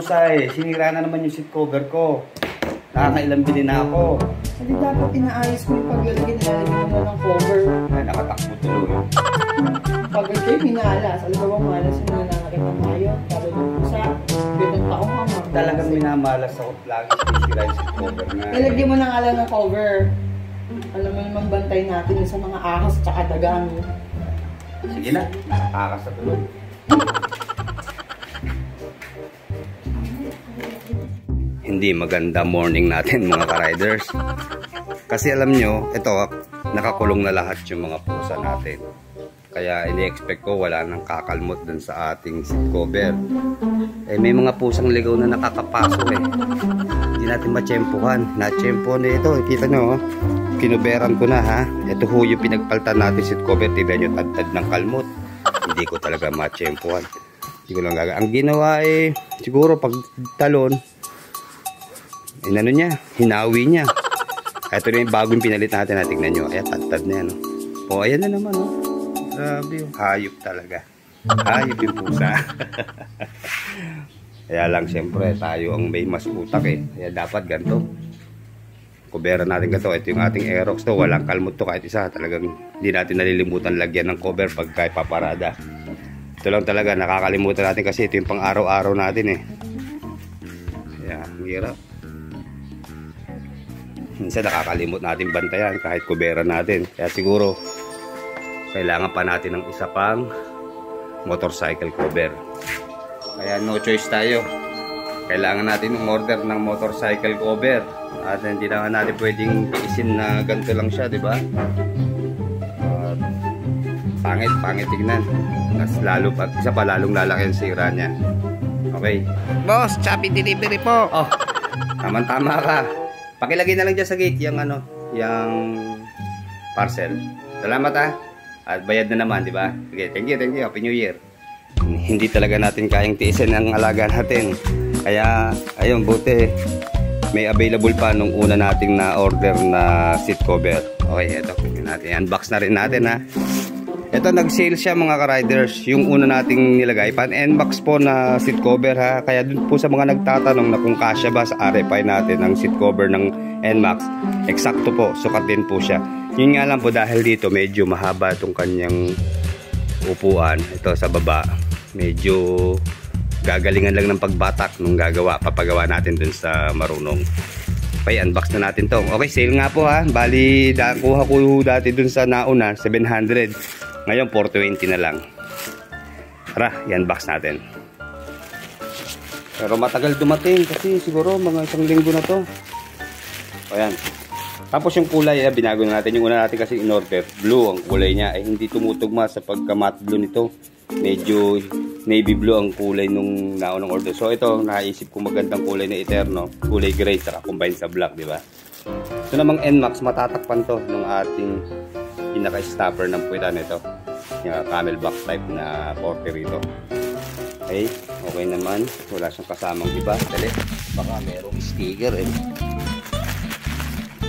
pusa eh. Sinira na naman yung seat cover ko. Nakakailang bili na ako. Hindi dapat inaayos mo yung paglalagay, nilalagay mo na ng cover. Ay, nakatakbo tuloy. Pag kayo minalas, alam mo bang malas yung nananakit ng mayo, sabi ng pusa, bitong taong ka mga. Talagang minamalas ako. Lagi sinira yung seat cover na. Nilagyan mo ng alam ng cover. Alam mo naman bantay natin yung sa mga ahas at saka dagang. Sige na, nakakakas na tuloy. Hindi maganda morning natin mga ka-riders. Kasi alam nyo, ito, nakakulong na lahat yung mga pusa natin. Kaya ini-expect ko wala nang kakalmot dun sa ating seat cover. Eh may mga pusang ligaw na nakakapasok eh. Hindi natin matsyempohan. Na-tsyempohan na ito. Kita nyo, kinuberan ko na ha. Ito ho yung pinagpaltan natin seat cover. Tignan nyo, tad-tad ng kalmot. Hindi ko talaga matsyempohan. Hindi ko lang gagawin. Ang ginawa eh, siguro pag talon, inano niya, hinawi niya. Ito na yung bagong pinalit natin. Tignan nyo, ayan, tad-tad na yan. O, ayan na naman. Oh. Grabe, hayop talaga. Hayop yung pusa. Kaya lang, siyempre, tayo ang may mas utak eh. Kaya dapat ganito. Kubera natin ganito. Ito yung ating Aerox to. Walang kalmot to kahit isa. Talagang hindi natin nalilimutan lagyan ng cover pagka paparada. Ito lang talaga, nakakalimutan natin kasi ito yung pang araw-araw natin eh. Kaya, hirap. Minsan nakakalimot natin bantayan kahit kubera natin. Kaya siguro kailangan pa natin ng isa pang motorcycle cover. Kaya no choice tayo. Kailangan natin order ng motorcycle cover. At hindi naman natin pwedeng isin na ganito lang siya, di ba? Pangit tignan. Mas lalo pa, isa pa lalong lalaki ang sira niya. Okay. Boss, choppy delivery po. Oh, tama ka. Pakilagay na lang dyan sa gate yung ano, yung parcel. Salamat ha. At bayad na naman, di ba? Okay, thank you. Happy New Year. Hindi talaga natin kayang tiisin ang alaga natin. Kaya, ayun, buti may available pa nung una nating na-order na seat cover. Okay, ito. Unbox na rin natin ha. Ito, nag-sale siya mga ka-riders. Yung una nating nilagay, pan-unbox po na seat cover ha. Kaya dun po sa mga nagtatanong na kung kasya ba sa RFI natin ang seat cover ng NMAX, eksakto po, sukat din po siya. Yun nga lang po dahil dito medyo mahaba itong kanyang upuan. Ito sa baba, medyo gagalingan lang ng pagbatak nung papagawa natin dun sa marunong. Okay, unbox na natin to. Okay, sale nga po ha. Bali, kuha ko dati dun sa nauna, 700. Ngayon, 420 na lang. Tara, i-unbox natin. Pero matagal dumating kasi siguro mga isang linggo na to. Ayan. Tapos yung kulay, binago na natin. Yung una natin kasi in-order, blue ang kulay niya. Ay hindi tumutugma sa pagka-matte blue nito. Medyo navy blue ang kulay nung naunang order. So ito, naisip ko magandang kulay na Eterno. Kulay gray, saka combine sa black, di ba? Ito namang NMAX, matatakpan to ng ating pinaka-stopper ng puwitan nito. Yung camelback type na porte rito. Okay, okay naman. Wala siyang kasamang iba. Dali, baka merong sticker eh.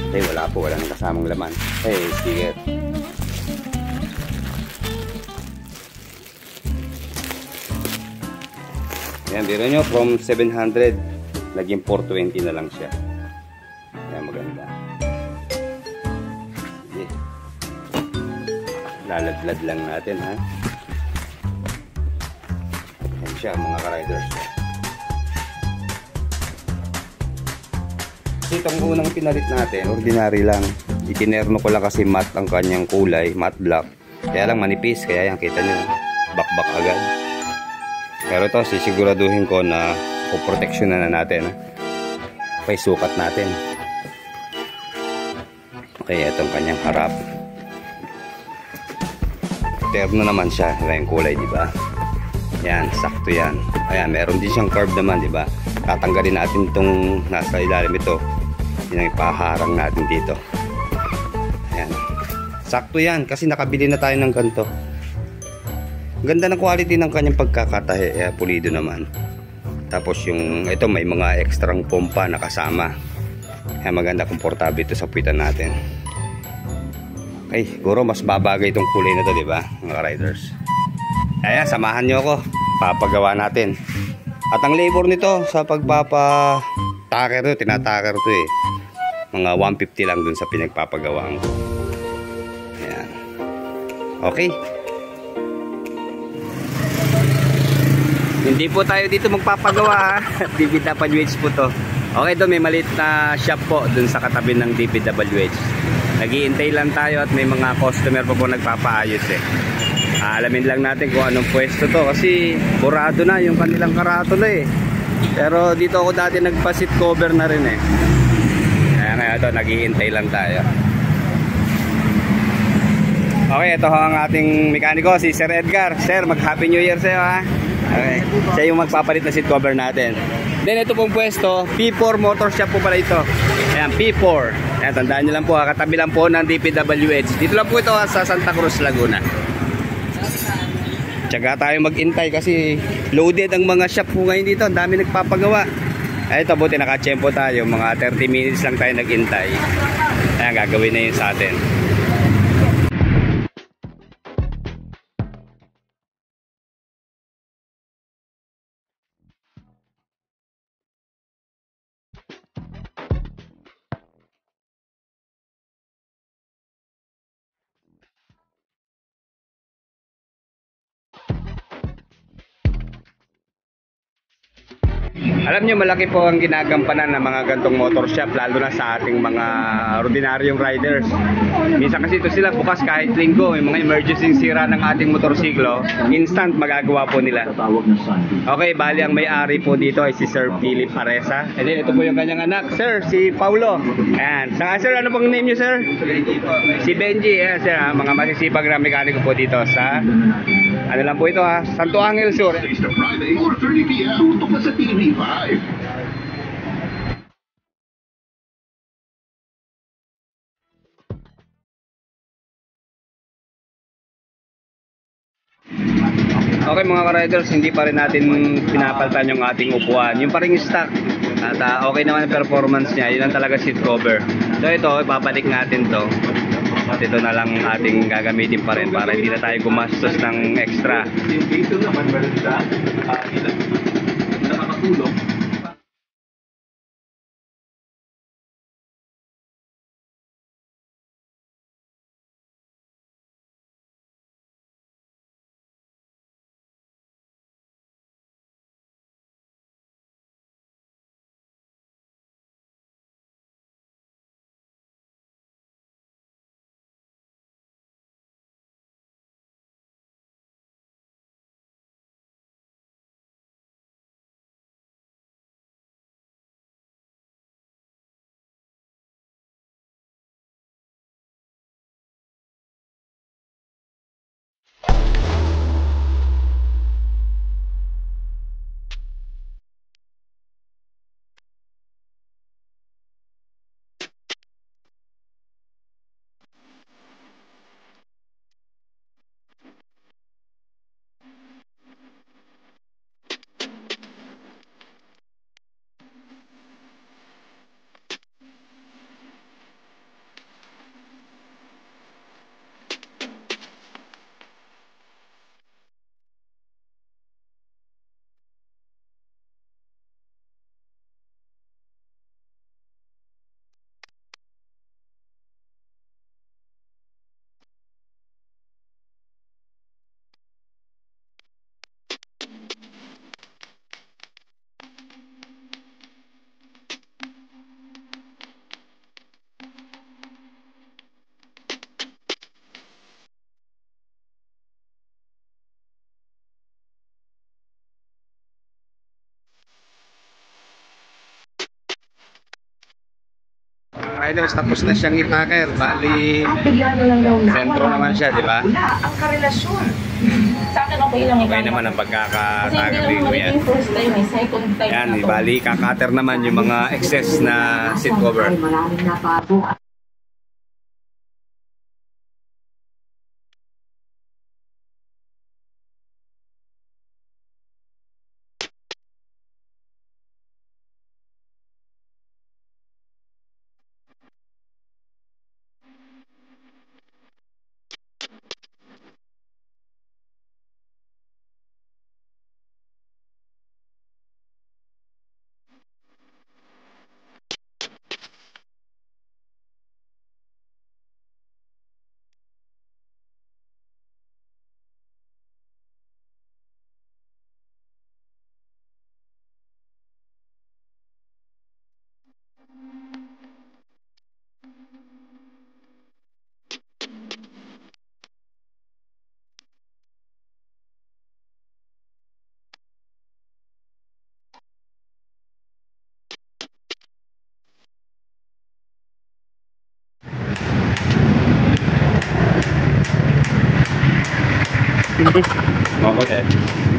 Okay, wala po. Wala nang kasamang laman. Okay, sticker. Ayan, biro nyo, from 700 naging 420 na lang siya. Ayan, maganda. Okay. Laladlad lang natin ha. Ayan siya mga ka-riders. Itong unang pinalit natin, ordinary lang. Itinerno ko lang kasi matte ang kanyang kulay, matte black. Kaya lang manipis, kaya yan kita nyo, bakbak agad. Pero ito, sisiguraduhin ko na puproteksyon na natin. Okay, sukat natin. Okay, itong kanyang harap. Terno naman siya, yung kulay, di ba? Yan, sakto yan. Ayan, meron din siyang curve naman, di ba? Tatanggalin natin itong nasa ilalim ito. Yan ang ipaharang natin dito. Ayan. Sakto yan, kasi nakabili na tayo ng ganito. Ganda ng quality ng kanyang pagkakatahe, pulido naman. Tapos yung ito may mga ekstrang pompa na kasama. Kaya maganda, komportable ito sa puwitan natin. Okay, siguro mas babagay itong kulay na to, di ba, mga riders? Kaya samahan nyo ako, papagawa natin. At ang labor nito sa pagpapa-tacker to, tinatacker to eh. Mga 150 lang dun sa pinagpapagawaan ko. Ayan. Okay. Hindi po tayo dito magpapagawa ha. DPWH po to. Okay, doon may maliit na shop po dun sa katabi ng DPWH. Naghihintay lang tayo at may mga customer po nagpapaayos eh. Alamin lang natin kung anong pwesto to kasi burado na yung kanilang karatula eh. Pero dito ako dati nagpa-seat cover na rin eh. Kaya ngayon ito, naghihintay lang tayo. Okay, ito ang ating mekaniko, si Sir Edgar. Sir, mag-Happy New Year sa'yo ha. Okay. Siya yung magpapalit na seat cover natin. Then ito pong pwesto, P4 Motor Shop po pala ito. Ayan, P4. Ayan, tandaan nyo lang po ha, katabi lang po ng DPWH. Dito lang po ito ha, sa Santa Cruz, Laguna. Tsaga tayo mag-intay kasi loaded ang mga shop po ngayon dito. Ang dami nagpapagawa. Ay, ito buti nakachempo tayo. Mga 30 minutes lang tayo nag-intay. Ayan, gagawin na yun sa atin. Alam nyo, malaki po ang ginagampanan ng mga gantong motor shop, lalo na sa ating mga ordinaryong riders. Minsan kasi ito sila bukas kahit linggo, may mga emergency sira ng ating motorsiklo, instant magagawa po nila. Okay, bali ang may-ari po dito ay si Sir Philip Aresa. And then ito po yung kanyang anak, Sir, si Paulo. Ayan. Sir, ano pong name nyo, Sir? Si Benji. Ayan, Sir, ha? Mga masisipag na mekaniko po dito sa, ano lang po ito ha, Santo Angel Sur. Friday, 4:30 p.m. Tutok na sa TV5. Okay mga ka-riders, hindi pa rin natin pinapalitan yung ating upuan. Yung pa rin stock. At okay naman yung performance niya. Yun lang talaga seat cover. So ito, ibabalik natin to. At ito na lang ating gagamitin pa rin para hindi na tayo gumastos ng extra. Dito naman meron sa nakakatulong. Riders, tapos na siyang i-packer. Bali, Bigla na lang daw na. sentro naman siya, di ba? Wala ang karelasyon. Sa akin okay lang Okay ikaw. naman ang Kasi pagkakatagal hindi naman ko yan. yung first time eh. Second time Yan, na to. bali, kakater naman yung mga excess na seat cover. Ay, maraming nabago. Okay.